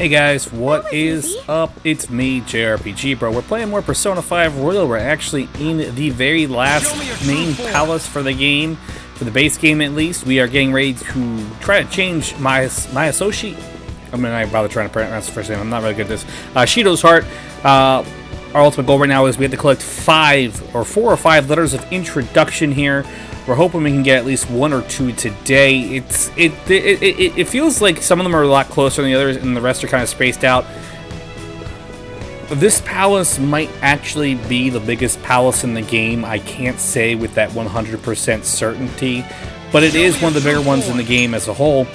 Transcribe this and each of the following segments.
Hey guys, what is up? It's me, JRPG Bro. We're playing more Persona 5 Royal. We're actually in the very last main palace for the game, for the base game at least. We are getting ready to try to change my associate. I'm not bother trying to pronounce the first name. I'm not really good at this. Shido's heart. Our ultimate goal right now is we have to collect 4 or 5 letters of introduction here. We're hoping we can get at least 1 or 2 today. It feels like some of them are a lot closer than the others, and the rest are kind of spaced out. This palace might actually be the biggest palace in the game. I can't say with that 100% certainty, but it is one of the bigger ones in the game as a whole.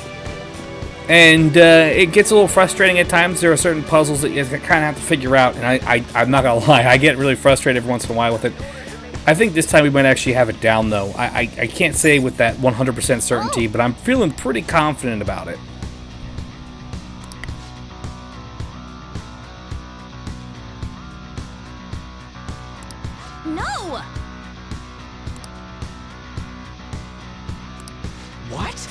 And it gets a little frustrating at times. There are certain puzzles that you kind of have to figure out, and I'm not gonna lie, I get really frustrated every once in a while with it. I think this time we might actually have it down, though. I can't say with that 100% certainty, but I'm feeling pretty confident about it. No! What?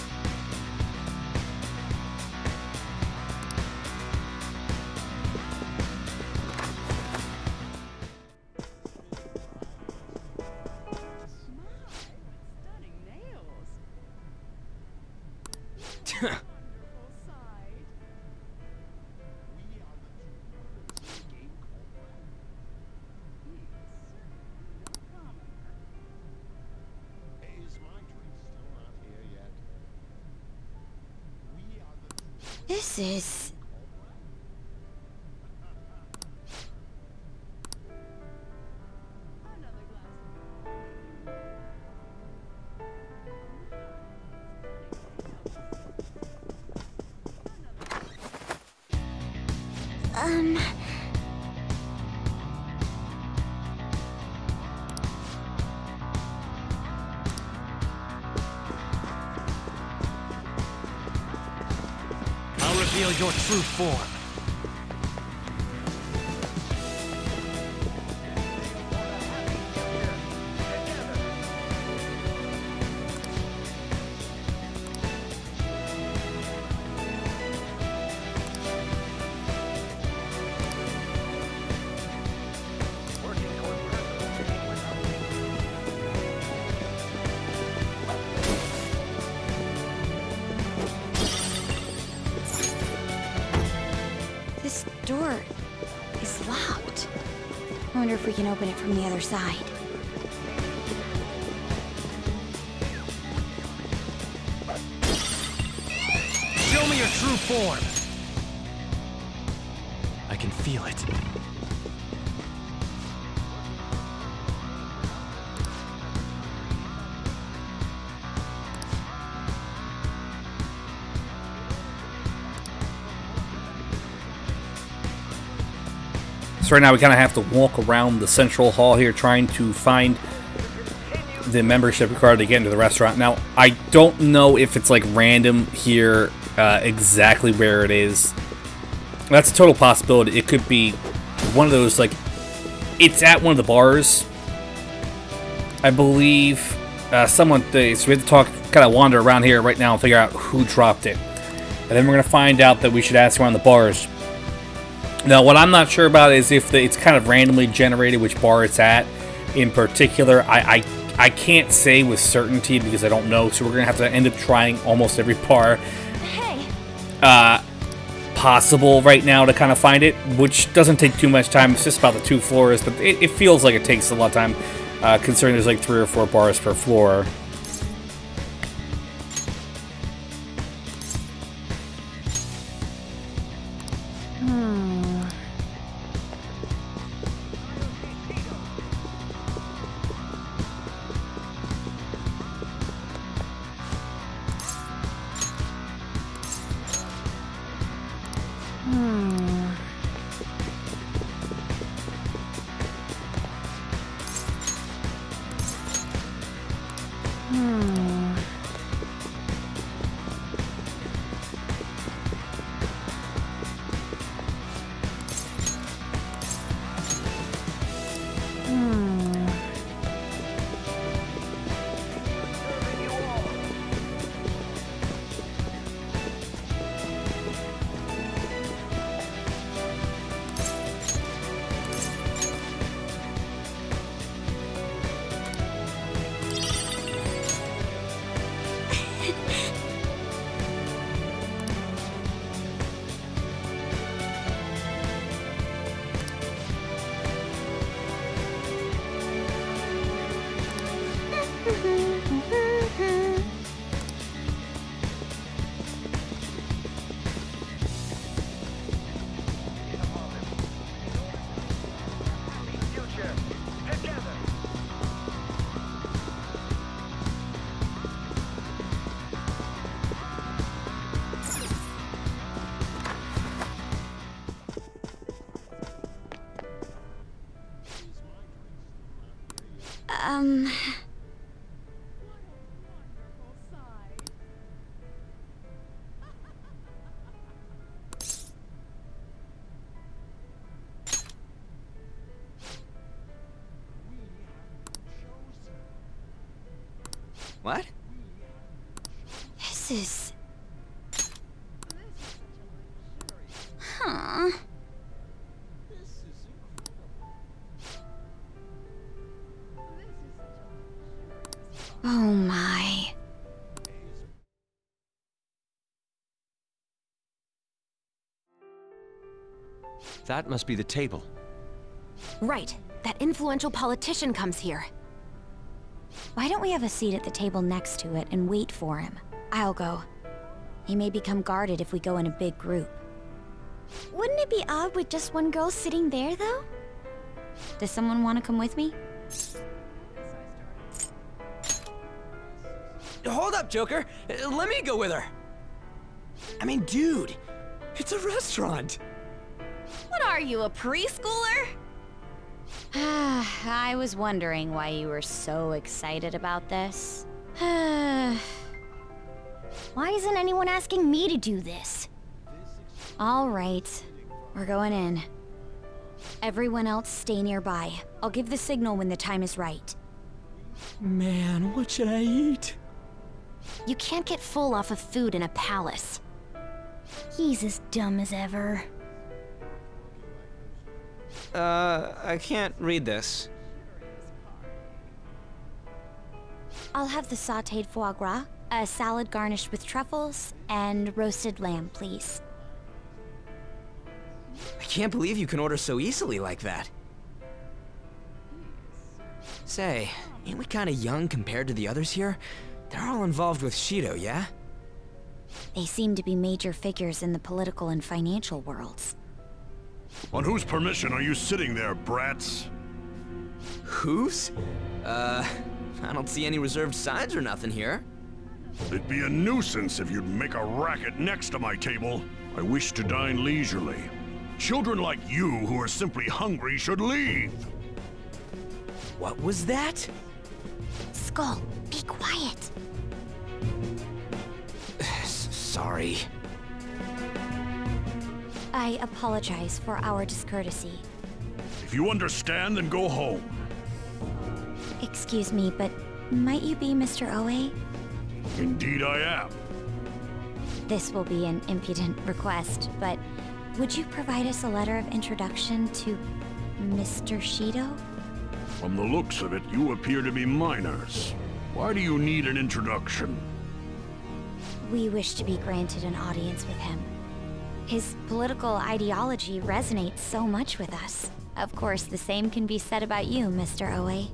This is... I'll reveal your true form. This door is locked. I wonder if we can open it from the other side. Show me your true form. I can feel it. So right now we kind of have to walk around the central hall here trying to find the membership card to get into the restaurant. Now, I don't know if it's like random here exactly where it is. That's a total possibility. It could be one of those, like, it's at one of the bars, I believe. So we have to talk, kind of wander around here right now and figure out who dropped it. And then we're going to find out that we should ask around the bars. Now, what I'm not sure about is if it's kind of randomly generated which bar it's at in particular. I can't say with certainty because I don't know, so we're going to have to end up trying almost every bar possible right now to kind of find it, which doesn't take too much time. It's just about the 2 floors, but it feels like it takes a lot of time considering there's like 3 or 4 bars per floor. What? This is... Huh. Oh my. That must be the table. Right. That influential politician comes here. Why don't we have a seat at the table next to it and wait for him? I'll go. He may become guarded if we go in a big group. Wouldn't it be odd with just one girl sitting there, though? Does someone want to come with me? Hold up, Joker. Let me go with her. I mean, dude, it's a restaurant. What are you, a preschooler? I was wondering why you were so excited about this. Why isn't anyone asking me to do this? All right, we're going in. Everyone else stay nearby. I'll give the signal when the time is right. Man, what should I eat? You can't get full off of food in a palace. He's as dumb as ever. I can't read this. I'll have the sautéed foie gras, a salad garnished with truffles, and roasted lamb, please. I can't believe you can order so easily like that. Say, ain't we kinda young compared to the others here? They're all involved with Shido, yeah? They seem to be major figures in the political and financial worlds. On whose permission are you sitting there, brats? Whose? I don't see any reserved signs or nothing here. It'd be a nuisance if you'd make a racket next to my table. I wish to dine leisurely. Children like you who are simply hungry should leave. What was that? Skull, be quiet. Sorry. I apologize for our discourtesy. If you understand, then go home. Excuse me, but might you be Mr. Oe? Indeed I am. This will be an impudent request, but would you provide us a letter of introduction to Mr. Shido? From the looks of it, you appear to be minors. Why do you need an introduction? We wish to be granted an audience with him. His political ideology resonates so much with us. Of course, the same can be said about you, Mr. Oe.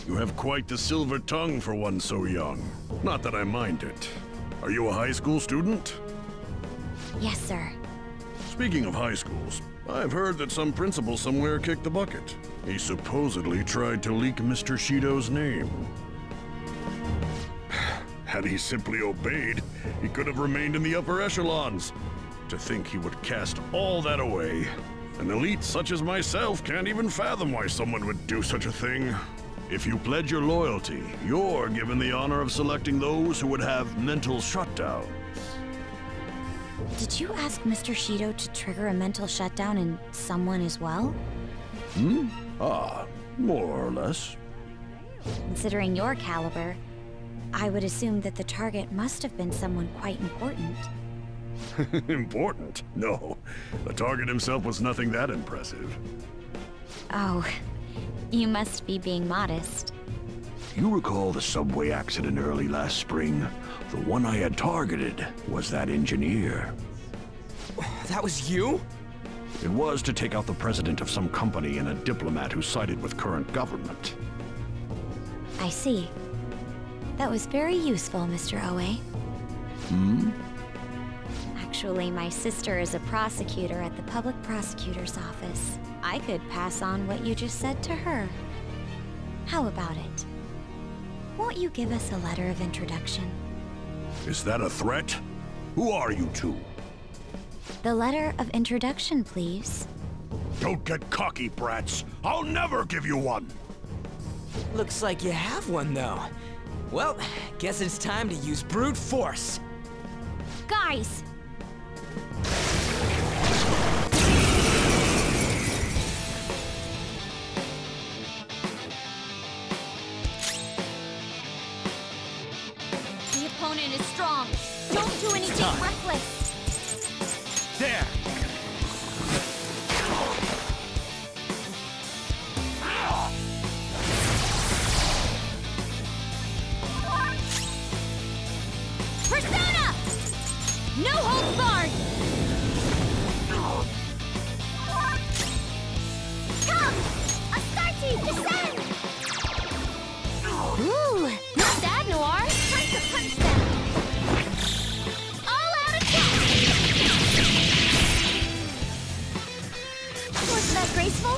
You have quite the silver tongue for one so young. Not that I mind it. Are you a high school student? Yes, sir. Speaking of high schools, I've heard that some principal somewhere kicked the bucket. He supposedly tried to leak Mr. Shido's name. Had he simply obeyed, he could have remained in the upper echelons. To think he would cast all that away. An elite such as myself can't even fathom why someone would do such a thing. If you pledge your loyalty, you're given the honor of selecting those who would have mental shutdowns. Did you ask Mr. Shido to trigger a mental shutdown in someone as well? More or less. Considering your caliber, I would assume that the target must have been someone quite important. Important? No. The target himself was nothing that impressive. Oh, you must be being modest. You recall the subway accident early last spring? The one I had targeted was that engineer. That was you? It was to take out the president of some company and a diplomat who sided with current government. I see. That was very useful, Mr. Oe. Actually, my sister is a prosecutor at the public prosecutor's office. I could pass on what you just said to her. How about it? Won't you give us a letter of introduction? Is that a threat? Who are you two? The letter of introduction, please. Don't get cocky, brats. I'll never give you one. Looks like you have one, though. Well, guess it's time to use brute force. Guys! The opponent is strong. Don't do anything reckless. There! Persona! No holds barred! Come! Astarte, descend! Ooh, not bad, Noir. Time to punch them! All out attack! Wasn't that graceful?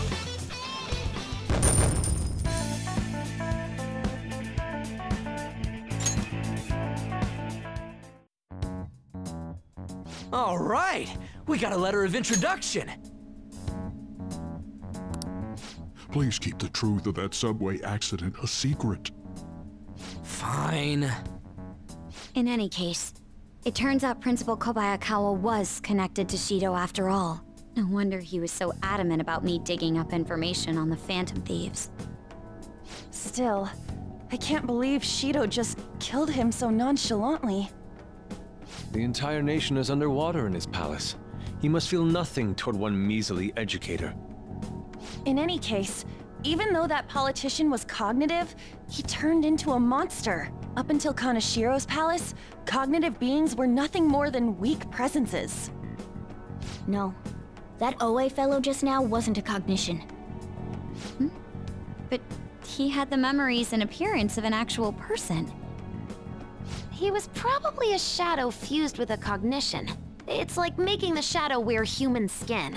All right, we got a letter of introduction. Please keep the truth of that subway accident a secret. Fine. In any case, it turns out Principal Kobayakawa was connected to Shido after all. No wonder he was so adamant about me digging up information on the Phantom Thieves. Still, I can't believe Shido just killed him so nonchalantly. The entire nation is underwater in his palace. He must feel nothing toward one measly educator. In any case, even though that politician was cognitive, he turned into a monster. Up until Kanashiro's palace, cognitive beings were nothing more than weak presences. No, that Oe fellow just now wasn't a cognition. But he had the memories and appearance of an actual person. He was probably a shadow fused with a cognition. It's like making the shadow wear human skin.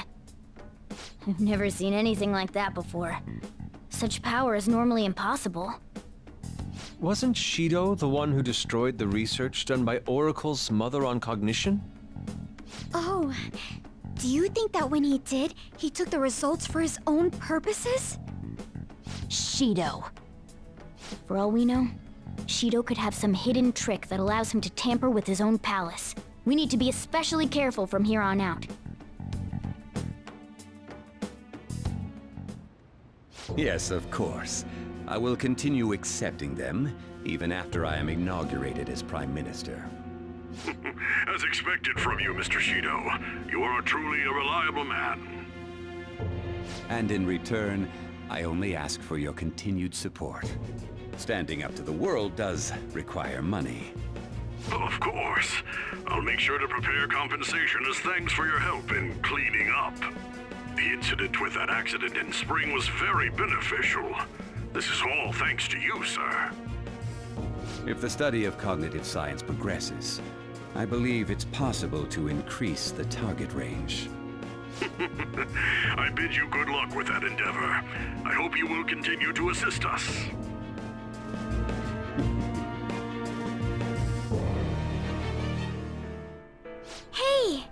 I've never seen anything like that before. Such power is normally impossible. Wasn't Shido the one who destroyed the research done by Oracle's mother on cognition? Oh, do you think that when he did, he took the results for his own purposes? Shido. For all we know, Shido could have some hidden trick that allows him to tamper with his own palace. We need to be especially careful from here on out. Yes, of course. I will continue accepting them, even after I am inaugurated as Prime Minister. As expected from you, Mr. Shido. You are truly a reliable man. And in return, I only ask for your continued support. Standing up to the world does require money. Of course. I'll make sure to prepare compensation as thanks for your help in cleaning up. The incident with that accident in spring was very beneficial. This is all thanks to you, sir. If the study of cognitive science progresses, I believe it's possible to increase the target range. I bid you good luck with that endeavor. I hope you will continue to assist us. Hey!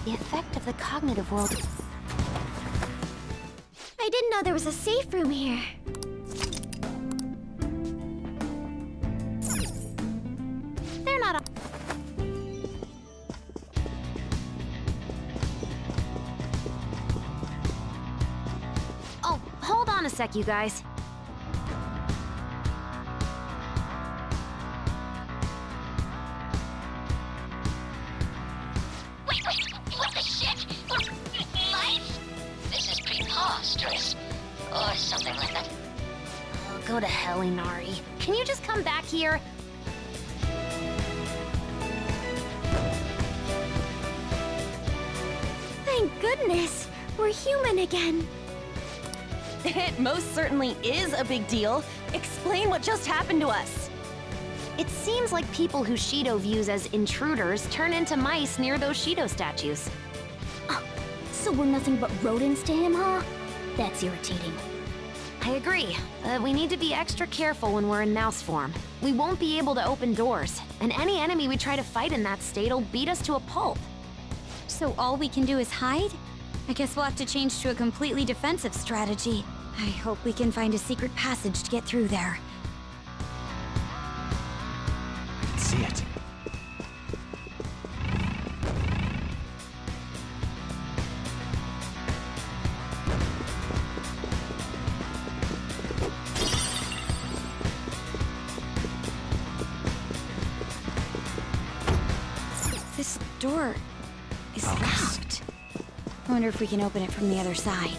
The effect of the cognitive world. I didn't know there was a safe room here. They're not a... Oh, hold on a sec, you guys. Go to hell, Inari. Can you just come back here? Thank goodness, we're human again. It most certainly is a big deal. Explain what just happened to us. It seems like people who Shido views as intruders turn into mice near those Shido statues. So we're nothing but rodents to him, huh? That's irritating. I agree. We need to be extra careful when we're in mouse form. We won't be able to open doors, and any enemy we try to fight in that state will beat us to a pulp. So all we can do is hide? I guess we'll have to change to a completely defensive strategy. I hope we can find a secret passage to get through there. I can see it. This door is locked. I wonder if we can open it from the other side.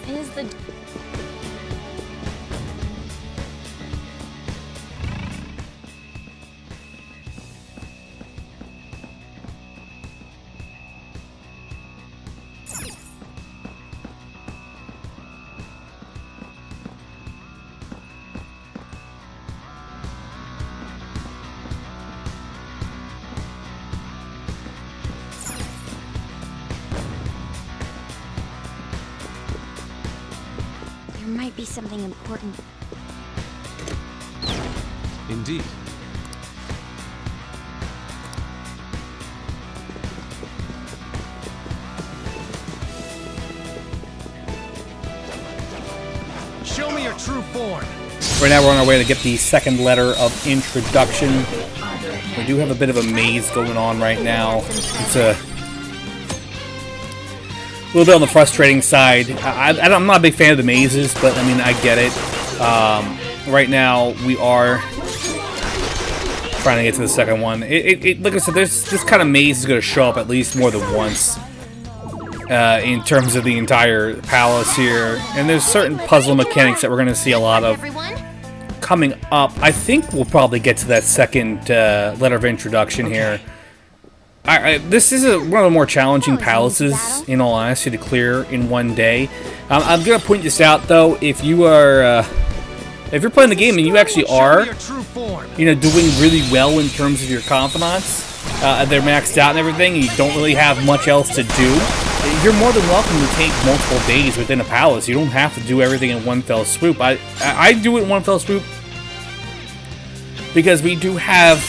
Is the... There might be something important. Indeed. Show me your true form. Right now we're on our way to get the second letter of introduction. We do have a bit of a maze going on right now. It's a little bit on the frustrating side. I'm not a big fan of the mazes, but I mean, I get it. Right now we are trying to get to the second one. Like I said, this kind of maze is going to show up at least more than once in terms of the entire palace here. And there's certain puzzle mechanics that we're going to see a lot of coming up. I think we'll probably get to that second letter of introduction here. This is one of the more challenging palaces, in all honesty, to clear in one day. I'm going to point this out, though. If you are, if you're playing the game and you actually are, doing really well in terms of your confidants, they're maxed out and everything, and you don't really have much else to do, you're more than welcome to take multiple days within a palace. You don't have to do everything in one fell swoop. I do it in one fell swoop because we do have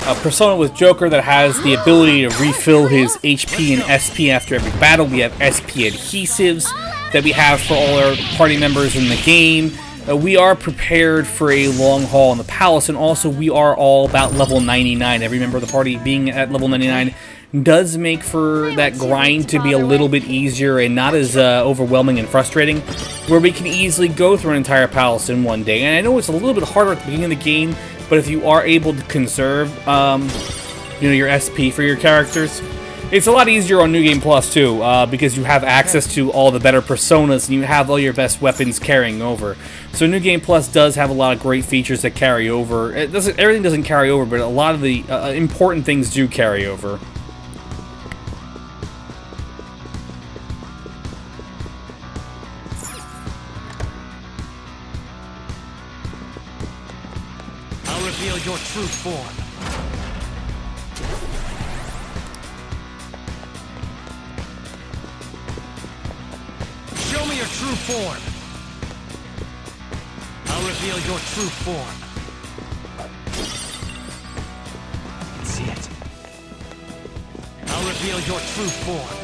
a persona with Joker that has the ability to refill his HP and SP after every battle. We have SP adhesives that we have for all our party members in the game. We are prepared for a long haul in the palace, and also we are all about level 99. Every member of the party being at level 99 does make for that grind to be a little bit easier and not as overwhelming and frustrating, where we can easily go through an entire palace in one day. And I know it's a little bit harder at the beginning of the game, but if you are able to conserve, your SP for your characters, it's a lot easier on New Game Plus too, because you have access to all the better personas and you have all your best weapons carrying over. So New Game Plus does have a lot of great features that carry over. Everything doesn't carry over, but a lot of the important things do carry over. I'll reveal your true form. Show me your true form. I'll reveal your true form. I can see it. I'll reveal your true form.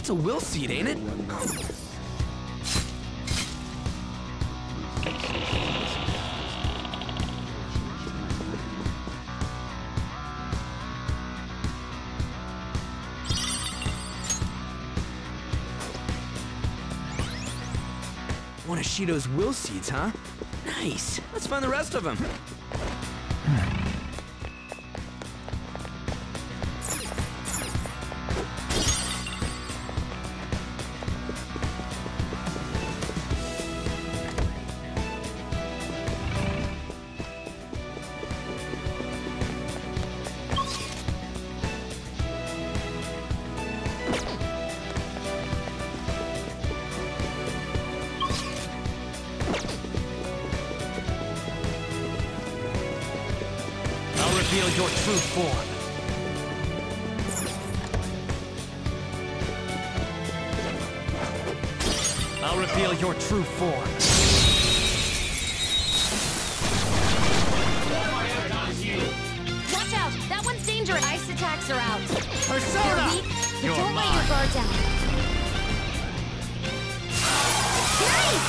That's a will seed, ain't it? One of Shido's will seeds, huh? Nice. Let's find the rest of them. Reveal your true form. I'll reveal your true form. Watch out! That one's dangerous! Ice attacks are out. Persona! You're weak, but You're don't let mine. your guard down. Nice!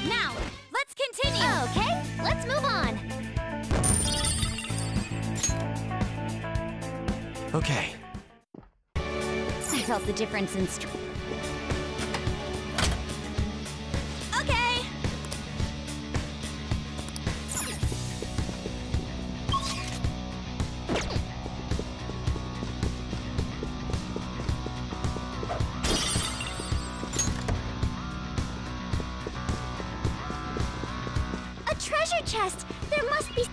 Now, let's continue! Okay, let's move on. Okay. I felt the difference in strength. Okay! A treasure chest! There must be...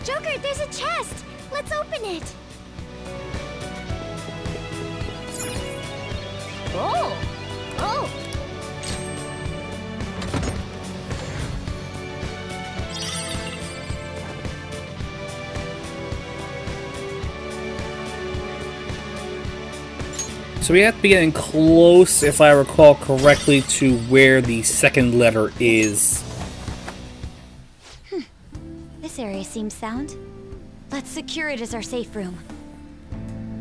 Joker, there's a chest! Let's open it! Oh! Oh! So we have to be getting close, if I recall correctly, to where the second letter is. This area seems sound. Let's secure it as our safe room.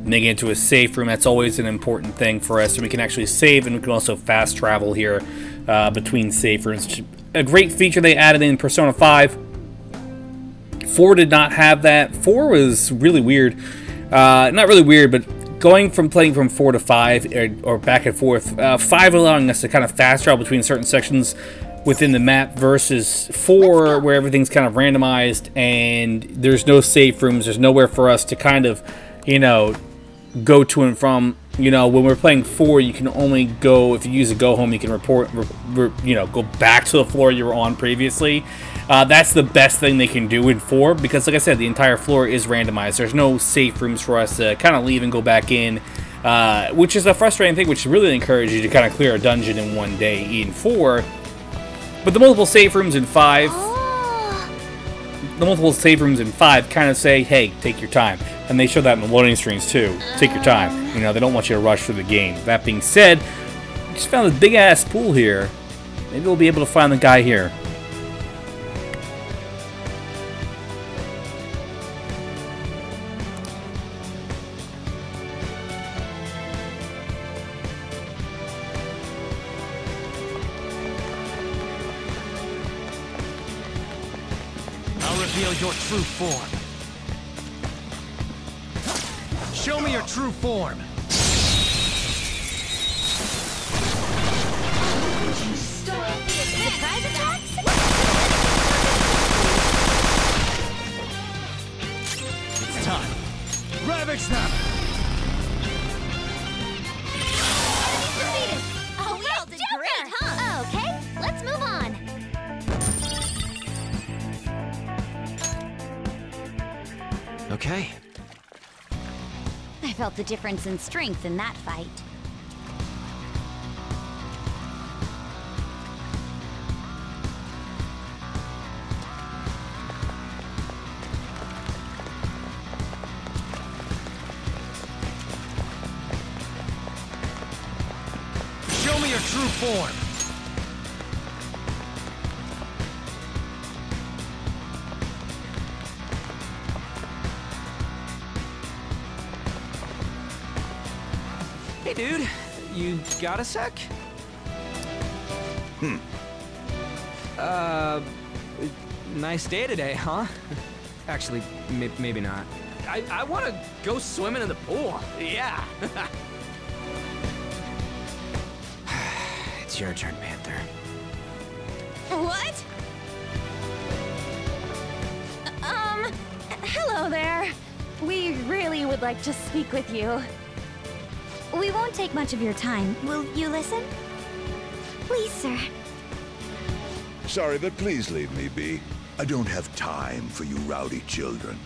Making it to a safe room, that's always an important thing for us. So we can actually save, and we can also fast travel here between safe rooms. A great feature they added in Persona 5. 4 did not have that. 4 was really weird. Not really weird, but going from playing from 4 to 5, or back and forth, 5 allowing us to kind of fast travel between certain sections within the map versus 4 where everything's kind of randomized and there's no safe rooms, there's nowhere for us to kind of, you know, go to and from. You know, when we're playing 4, you can only go, if you use a go home, you can go back to the floor you were on previously. That's the best thing they can do in 4 because, like I said, the entire floor is randomized. There's no safe rooms for us to kind of leave and go back in, which is a frustrating thing, which really encourages you to kind of clear a dungeon in one day in 4. But the multiple save rooms in 5, kind of say, hey, take your time. And they show that in the loading screens too. Take your time. You know, they don't want you to rush through the game. That being said, we just found this big-ass pool here. Maybe we'll be able to find the guy here. I'll reveal your true form. Show me your true form. Surprise attacks? It's time. Ravage them! Oh, well, did great, huh? Okay, let's move on. Okay. I felt the difference in strength in that fight. Show me your true form. Hey, dude. You got a sec? Nice day today, huh? Actually, maybe not. I want to go swimming in the pool. Yeah. It's your turn, Panther. What? Hello there. We really would like to speak with you. We won't take much of your time. Will you listen? Please, sir. Sorry, but please leave me be. I don't have time for you rowdy children.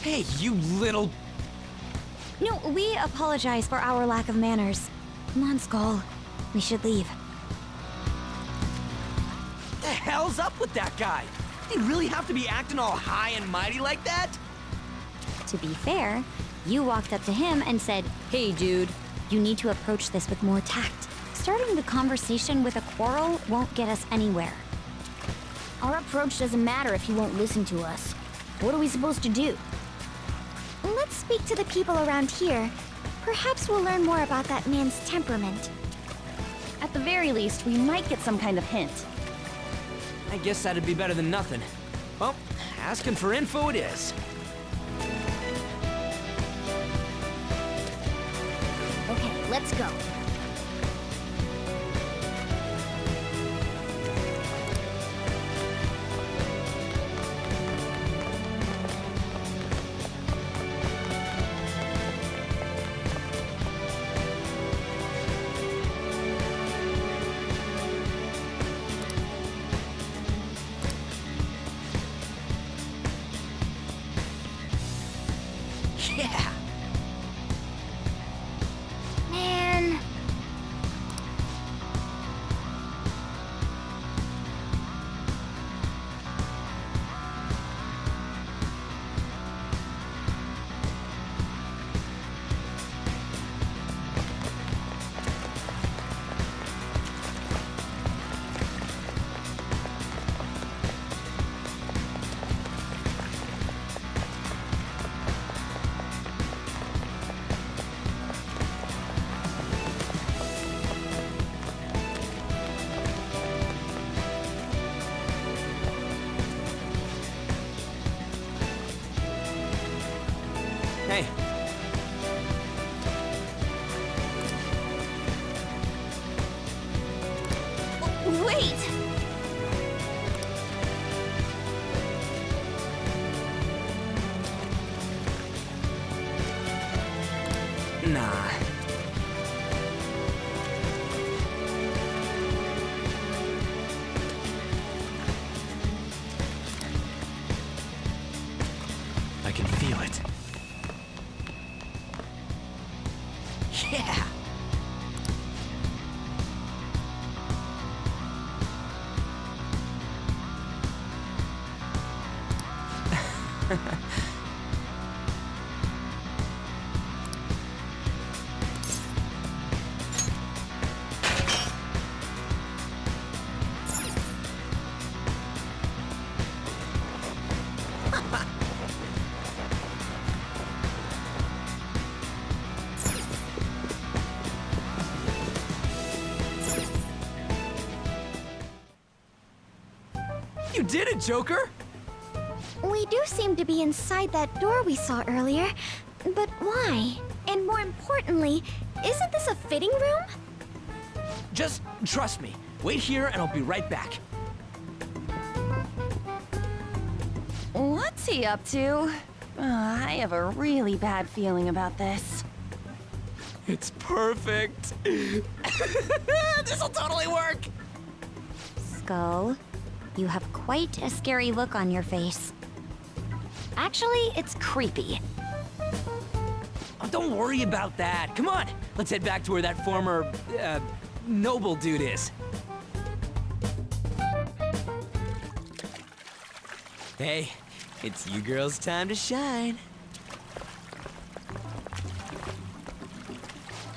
Hey, you little... No, we apologize for our lack of manners. Come on, Skull. We should leave. What the hell's up with that guy? Did he really have to be acting all high and mighty like that? To be fair, you walked up to him and said, "Hey, dude, you need to approach this with more tact. Starting the conversation with a quarrel won't get us anywhere." Our approach doesn't matter if he won't listen to us. What are we supposed to do? Let's speak to the people around here. Perhaps we'll learn more about that man's temperament. At the very least, we might get some kind of hint. I guess that'd be better than nothing. Well, asking for info it is. Okay, let's go. Yeah. Man. Hey. Wait! Nah. I can feel it. Yeah! You did it, Joker! We do seem to be inside that door we saw earlier, but why? And more importantly, isn't this a fitting room? Just trust me. Wait here and I'll be right back. What's he up to? I have a really bad feeling about this. It's perfect. This'll totally work. Skull, you have quite a scary look on your face. Actually, it's creepy. don't worry about that. Come on, let's head back to where that former, noble dude is. Hey, it's you girls' time to shine.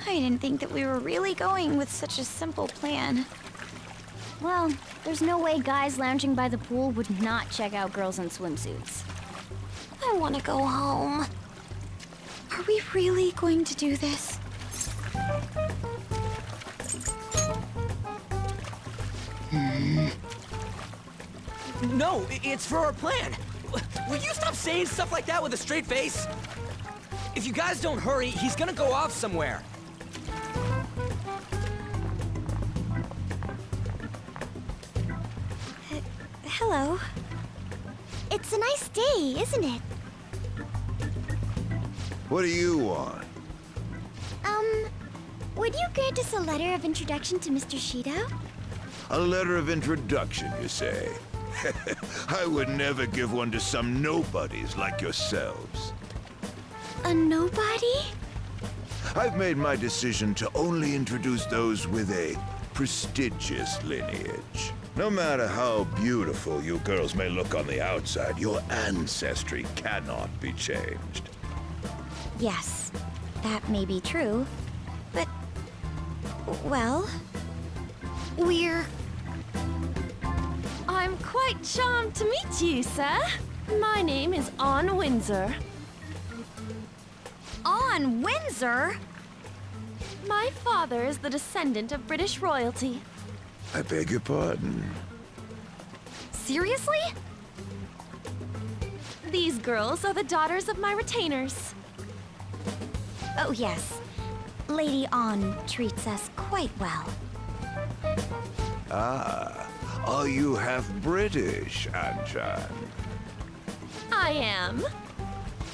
I didn't think that we were really going with such a simple plan. Well, there's no way guys lounging by the pool would not check out girls in swimsuits. I want to go home. Are we really going to do this? No, it's for our plan. Will you stop saying stuff like that with a straight face? If you guys don't hurry, he's gonna go off somewhere. Hello. It's a nice day, isn't it? What do you want? Would you grant us a letter of introduction to Mr. Shido? A letter of introduction, you say? I would never give one to some nobodies like yourselves. A nobody? I've made my decision to only introduce those with a prestigious lineage. No matter how beautiful you girls may look on the outside, your ancestry cannot be changed. Yes, that may be true, but... well... we're... I'm quite charmed to meet you, sir. My name is Anne Windsor. On Windsor? My father is the descendant of British royalty. I beg your pardon. Seriously? These girls are the daughters of my retainers. Oh yes, Lady Anne treats us quite well. Ah, are you half British, Anjan? I am.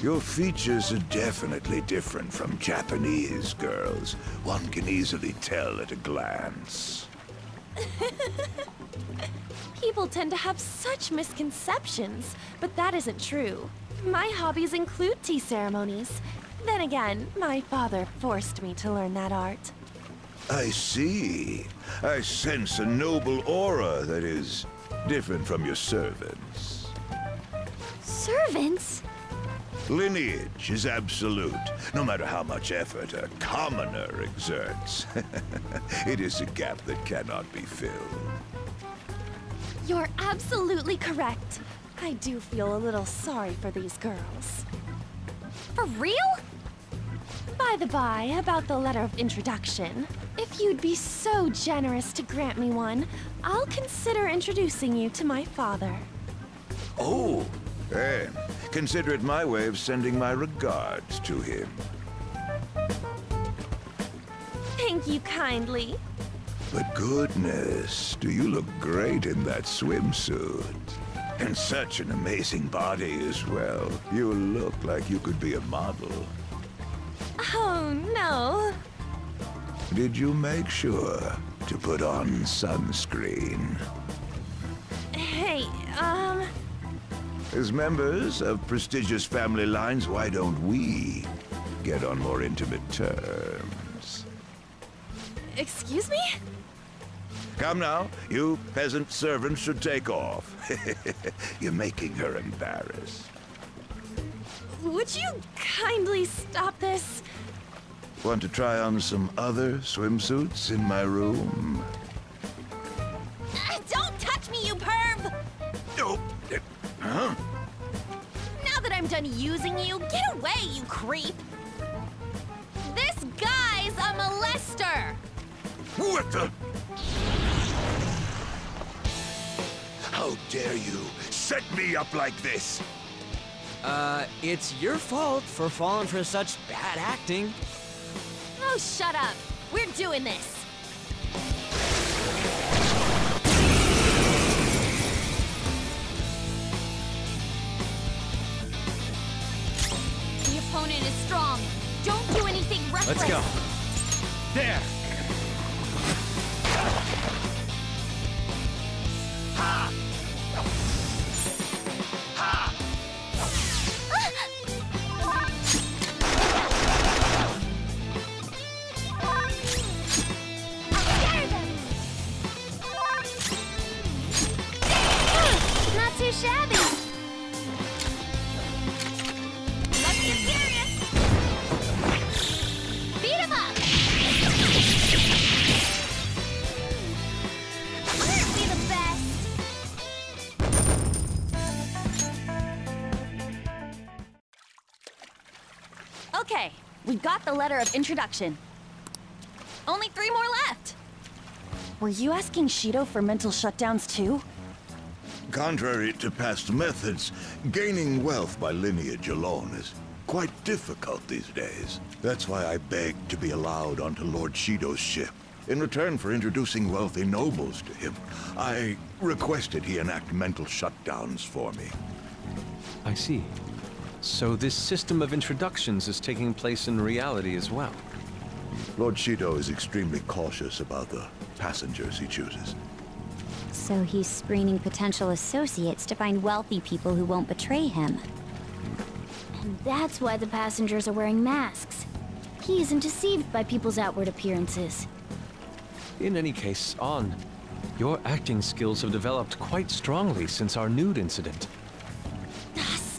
Your features are definitely different from Japanese girls. One can easily tell at a glance. People tend to have such misconceptions, but that isn't true. My hobbies include tea ceremonies. Then again, my father forced me to learn that art. I see. I sense a noble aura that is different from your servants. Servants? Lineage is absolute, no matter how much effort a commoner exerts. It is a gap that cannot be filled. You're absolutely correct. I do feel a little sorry for these girls. For real? By the by, about the letter of introduction, if you'd be so generous to grant me one, I'll consider introducing you to my father. Oh, then consider it my way of sending my regards to him. Thank you kindly. But goodness, do you look great in that swimsuit. And such an amazing body as well. You look like you could be a model. Oh, no. Did you make sure to put on sunscreen? Hey, As members of prestigious family lines, why don't we get on more intimate terms? Excuse me? Come now, you peasant servants should take off. You're making her embarrassed. Would you kindly stop this? Want to try on some other swimsuits in my room? Don't touch me, you perv! Oh, huh? Now that I'm done using you, get away, you creep! This guy's a molester! What the? How dare you set me up like this? It's your fault for falling for such bad acting. Oh, shut up. We're doing this. The opponent is strong. Don't do anything reckless. Let's go. There. Okay, we got the letter of introduction. Only 3 more left. Were you asking Shido for mental shutdowns too? Contrary to past methods, gaining wealth by lineage alone is quite difficult these days. That's why I begged to be allowed onto Lord Shido's ship. In return for introducing wealthy nobles to him, I requested he enact mental shutdowns for me. I see. So this system of introductions is taking place in reality as well. Lord Shido is extremely cautious about the passengers he chooses. So he's screening potential associates to find wealthy people who won't betray him. And that's why the passengers are wearing masks. He isn't deceived by people's outward appearances. In any case, On, your acting skills have developed quite strongly since our nude incident.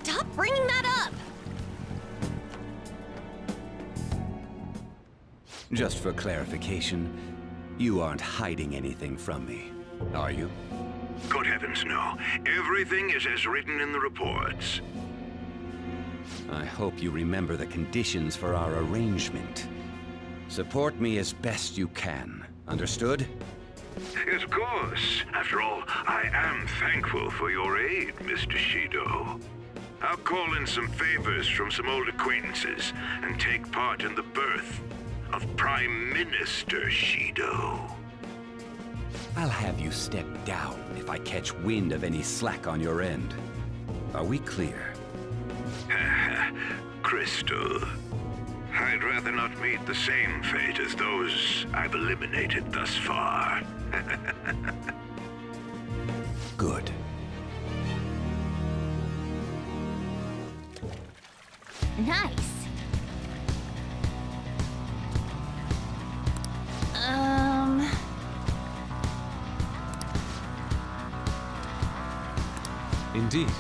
Stop bringing that up! Just for clarification, you aren't hiding anything from me, are you? Good heavens, no. Everything is as written in the reports. I hope you remember the conditions for our arrangement. Support me as best you can. Understood? Yes, of course. After all, I am thankful for your aid, Mr. Shido. I'll call in some favors from some old acquaintances and take part in the birth of Prime Minister Shido. I'll have you step down if I catch wind of any slack on your end. Are we clear? Crystal, I'd rather not meet the same fate as those I've eliminated thus far. Good. Nice. Indeed.